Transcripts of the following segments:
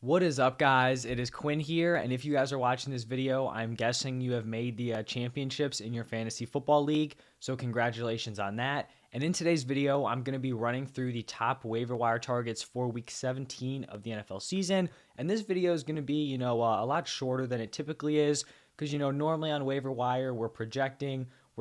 What is up, guys? It is Quinn here, and if you guys are watching this video, I'm guessing you have made the championships in your fantasy football league, so congratulations on that. And in today's video, I'm going to be running through the top waiver wire targets for week 17 of the NFL season, and this video is going to be, a lot shorter than it typically is, because, normally on waiver wire, we're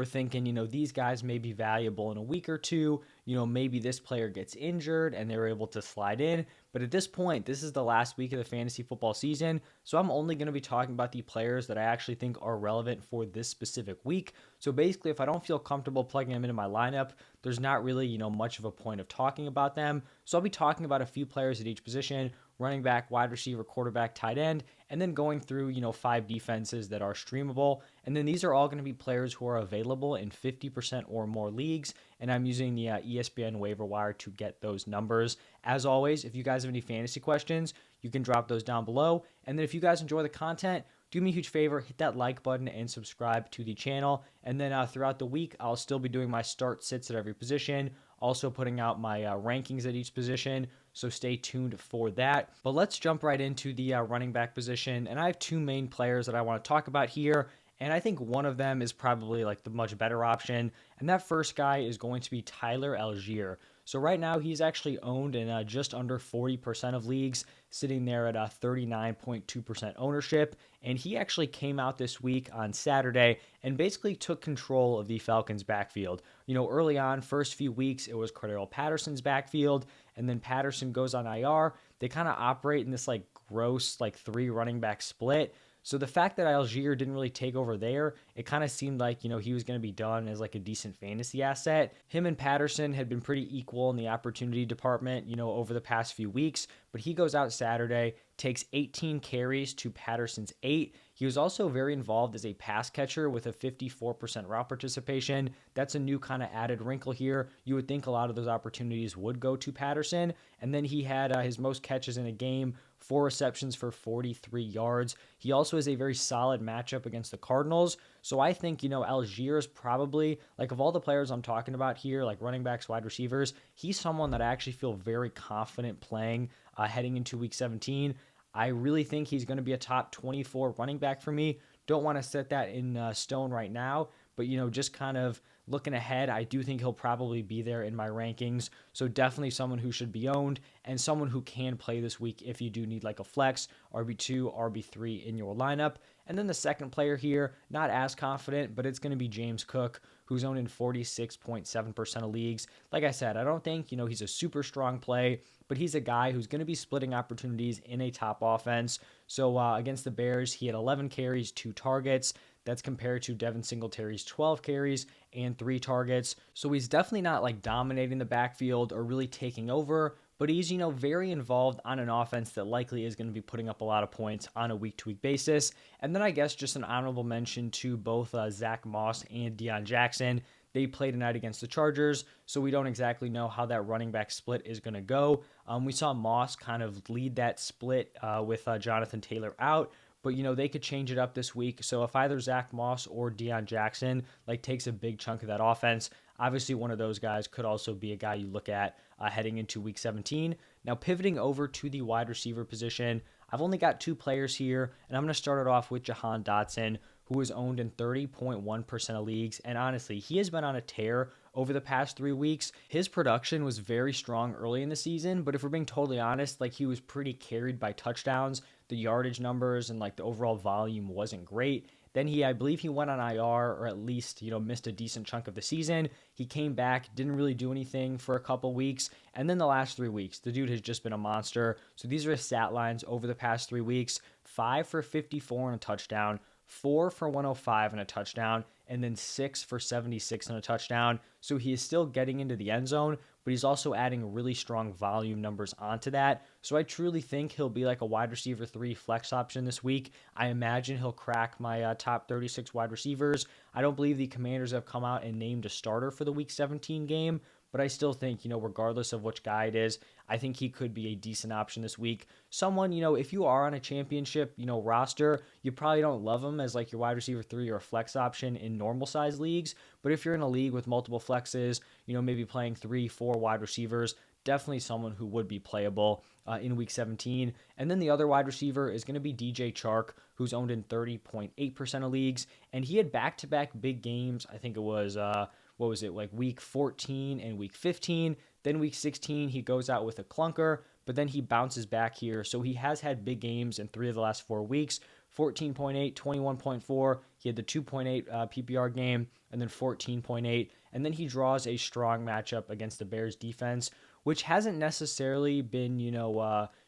thinking, these guys may be valuable in a week or two. Maybe this player gets injured and they're able to slide in. But at this point, this is the last week of the fantasy football season. So I'm only going to be talking about the players that I actually think are relevant for this specific week. So basically, if I don't feel comfortable plugging them into my lineup, there's not really, much of a point of talking about them. So I'll be talking about a few players at each position: running back, wide receiver, quarterback, tight end, and then going through, 5 defenses that are streamable. And then these are all going to be players who are available in 50% or more leagues. And I'm using the ESPN waiver wire to get those numbers. As always, if you guys have any fantasy questions, you can drop those down below. And then if you guys enjoy the content, do me a huge favor, hit that like button and subscribe to the channel. And then throughout the week, I'll still be doing my start sits at every position, also putting out my rankings at each position. So stay tuned for that. But let's jump right into the running back position. And I have two main players that I want to talk about here. And I think one of them is probably like the much better option. And that first guy is going to be Tyler Algier. So right now he's actually owned in just under 40% of leagues, sitting there at 39.2% ownership. And he actually came out this week on Saturday and basically took control of the Falcons' backfield. Early on, first few weeks, it was Cordero Patterson's backfield, and then Patterson goes on IR. They kind of operate in this gross 3 running back split. So the fact that Algier didn't really take over there, it kind of seemed like, he was going to be done as a decent fantasy asset. Him and Patterson had been pretty equal in the opportunity department, over the past few weeks, but he goes out Saturday, takes 18 carries to Patterson's 8. He was also very involved as a pass catcher with a 54% route participation. That's a new kind of added wrinkle here. You would think a lot of those opportunities would go to Patterson. And then he had his most catches in a game, 4 receptions for 43 yards. He also has a very solid matchup against the Cardinals. So I think, Algier is probably, of all the players I'm talking about here, running backs, wide receivers, he's someone that I actually feel very confident playing heading into week 17. I really think he's going to be a top 24 running back for me. Don't want to set that in stone right now, but, just kind of looking ahead, I do think he'll probably be there in my rankings. So definitely someone who should be owned and someone who can play this week if you do need a flex, RB2, RB3 in your lineup. And then the second player here, not as confident, but it's going to be James Cook, who's owned in 46.7% of leagues. Like I said, I don't think, he's a super strong play, but he's a guy who's going to be splitting opportunities in a top offense. So against the Bears, he had 11 carries, 2 targets. That's compared to Devin Singletary's 12 carries and 3 targets. So he's definitely not dominating the backfield or really taking over, but he's, very involved on an offense that likely is going to be putting up a lot of points on a week-to-week basis. And then I guess just an honorable mention to both Zach Moss and Deion Jackson. They played tonight against the Chargers, so we don't exactly know how that running back split is going to go. We saw Moss kind of lead that split with Jonathan Taylor out, but, they could change it up this week. So if either Zach Moss or Deion Jackson takes a big chunk of that offense, obviously one of those guys could also be a guy you look at heading into week 17. Now pivoting over to the wide receiver position, I've only got 2 players here, and I'm going to start it off with Jahan Dotson, who is owned in 30.1% of leagues. And honestly, he has been on a tear over the past 3 weeks. His production was very strong early in the season, but if we're being totally honest, he was pretty carried by touchdowns. The yardage numbers and the overall volume wasn't great. Then I believe he went on IR, or at least, missed a decent chunk of the season. He came back, didn't really do anything for a couple weeks. And then the last 3 weeks, the dude has just been a monster. So these are his stat lines over the past 3 weeks: 5 for 54 and a touchdown, 4 for 105 and a touchdown, and then 6 for 76 and a touchdown. So he is still getting into the end zone, but he's also adding really strong volume numbers onto that. So I truly think he'll be a wide receiver 3 flex option this week. I imagine he'll crack my top 36 wide receivers. I don't believe the Commanders have come out and named a starter for the week 17 game, but I still think, regardless of which guy it is, I think he could be a decent option this week. Someone, if you are on a championship, roster, you probably don't love him as your wide receiver 3 or a flex option in normal size leagues. But if you're in a league with multiple flexes, maybe playing 3, 4 wide receivers, definitely someone who would be playable in week 17. And then the other wide receiver is going to be DJ Chark, who's owned in 30.8% of leagues. And he had back to back big games. I think it was, what was it, like week 14 and week 15. Then week 16, he goes out with a clunker, but then he bounces back here. So he has had big games in 3 of the last 4 weeks. 14.8, 21.4. He had the 2.8 PPR game, and then 14.8. And then he draws a strong matchup against the Bears defense, which hasn't necessarily been,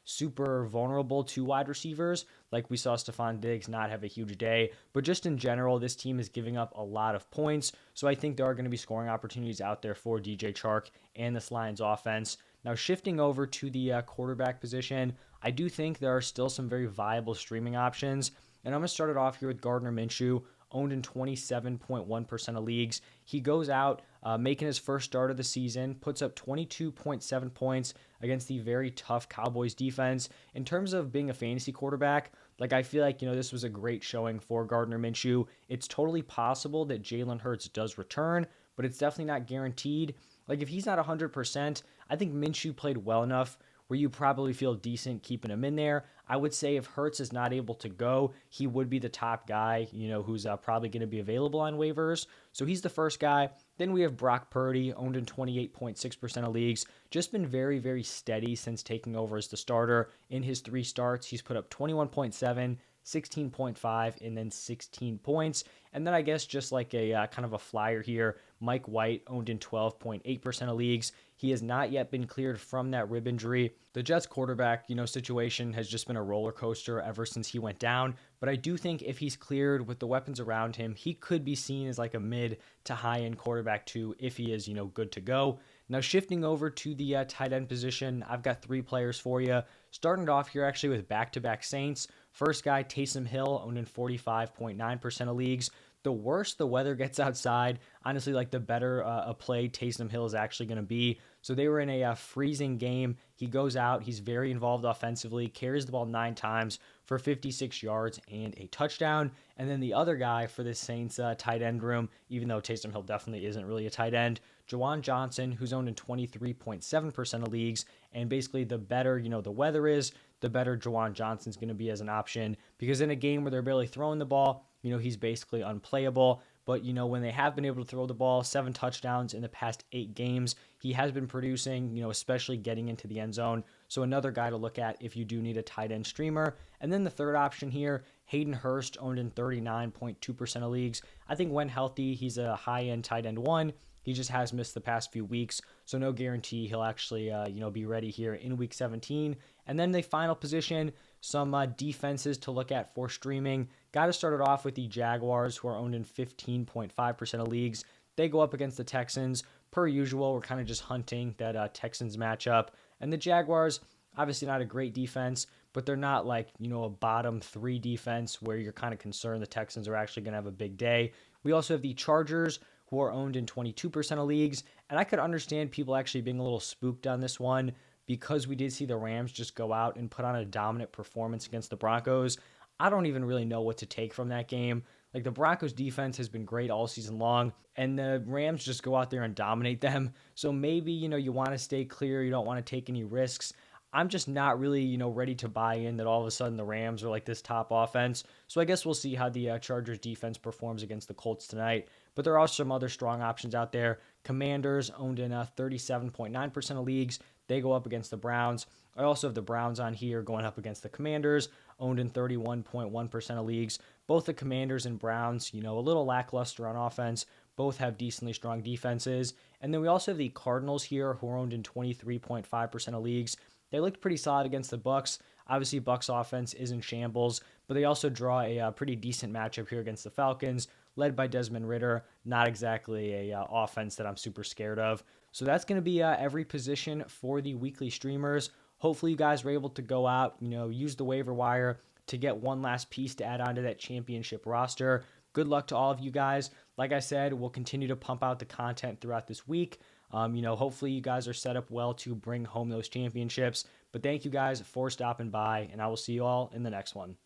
super vulnerable to wide receivers. Like we saw Stephon Diggs not have a huge day, but just in general, this team is giving up a lot of points. So I think there are going to be scoring opportunities out there for DJ Chark and this Lions offense. Now, shifting over to the quarterback position, I do think there are still some very viable streaming options. And I'm going to start it off here with Gardner Minshew, owned in 27.1% of leagues. He goes out making his first start of the season, puts up 22.7 points against the very tough Cowboys defense. In terms of being a fantasy quarterback, like I feel like, this was a great showing for Gardner Minshew. It's totally possible that Jalen Hurts does return, but it's definitely not guaranteed. Like if he's not 100%, I think Minshew played well enough where you probably feel decent keeping him in there. I would say if Hurts is not able to go, he would be the top guy, who's probably going to be available on waivers. So he's the first guy. Then we have Brock Purdy, owned in 28.6% of leagues. Just been very, very steady since taking over as the starter. In his 3 starts, he's put up 21.7, 16.5, and then 16 points. And then I guess just like a kind of a flyer here, Mike White, owned in 12.8% of leagues. He has not yet been cleared from that rib injury. The Jets quarterback, situation has just been a roller coaster ever since he went down. But I do think if he's cleared with the weapons around him, he could be seen as like a mid to high end quarterback too, if he is, good to go. Now shifting over to the tight end position, I've got 3 players for you. Starting off here actually with back-to-back Saints. First guy, Taysom Hill, owned in 45.9% of leagues. The worse the weather gets outside, honestly, like the better a play Taysom Hill is actually going to be. So they were in a freezing game. He goes out. He's very involved offensively, carries the ball 9 times for 56 yards and a touchdown. And then the other guy for this Saints tight end room, even though Taysom Hill definitely isn't really a tight end, Juwan Johnson, who's owned in 23.7% of leagues. And basically the better, the weather is, the better Juwan Johnson's going to be as an option. Because in a game where they're barely throwing the ball, he's basically unplayable. But, when they have been able to throw the ball, 7 touchdowns in the past 8 games, he has been producing, especially getting into the end zone. So another guy to look at if you do need a tight end streamer. And then the third option here, Hayden Hurst, owned in 39.2% of leagues. I think when healthy, he's a high-end tight end 1. He just has missed the past few weeks, so no guarantee he'll actually, be ready here in week 17. And then the final position, some defenses to look at for streaming. Got to start it off with the Jaguars, who are owned in 15.5% of leagues. They go up against the Texans. Per usual, we're kind of just hunting that Texans matchup. And the Jaguars, obviously not a great defense, but they're not like, a bottom 3 defense where you're kind of concerned the Texans are actually going to have a big day. We also have the Chargers, who are owned in 22% of leagues. And I could understand people actually being a little spooked on this one because we did see the Rams just go out and put on a dominant performance against the Broncos. I don't even really know what to take from that game. Like the Broncos defense has been great all season long, and the Rams just go out there and dominate them. So maybe, you want to stay clear. You don't want to take any risks. I'm just not really, ready to buy in that all of a sudden the Rams are like this top offense. So I guess we'll see how the Chargers defense performs against the Colts tonight. But there are some other strong options out there. Commanders, owned in 37.9% of leagues. They go up against the Browns. I also have the Browns on here going up against the Commanders, owned in 31.1% of leagues. Both the Commanders and Browns, a little lackluster on offense. Both have decently strong defenses. And then we also have the Cardinals here, who are owned in 23.5% of leagues. They looked pretty solid against the Bucs. Obviously, Bucs offense is in shambles, but they also draw a pretty decent matchup here against the Falcons, led by Desmond Ridder. Not exactly a offense that I'm super scared of. So that's going to be every position for the weekly streamers. Hopefully, you guys were able to go out, use the waiver wire to get one last piece to add on to that championship roster. Good luck to all of you guys. Like I said, we'll continue to pump out the content throughout this week. Hopefully you guys are set up well to bring home those championships. But thank you guys for stopping by, and I will see you all in the next one.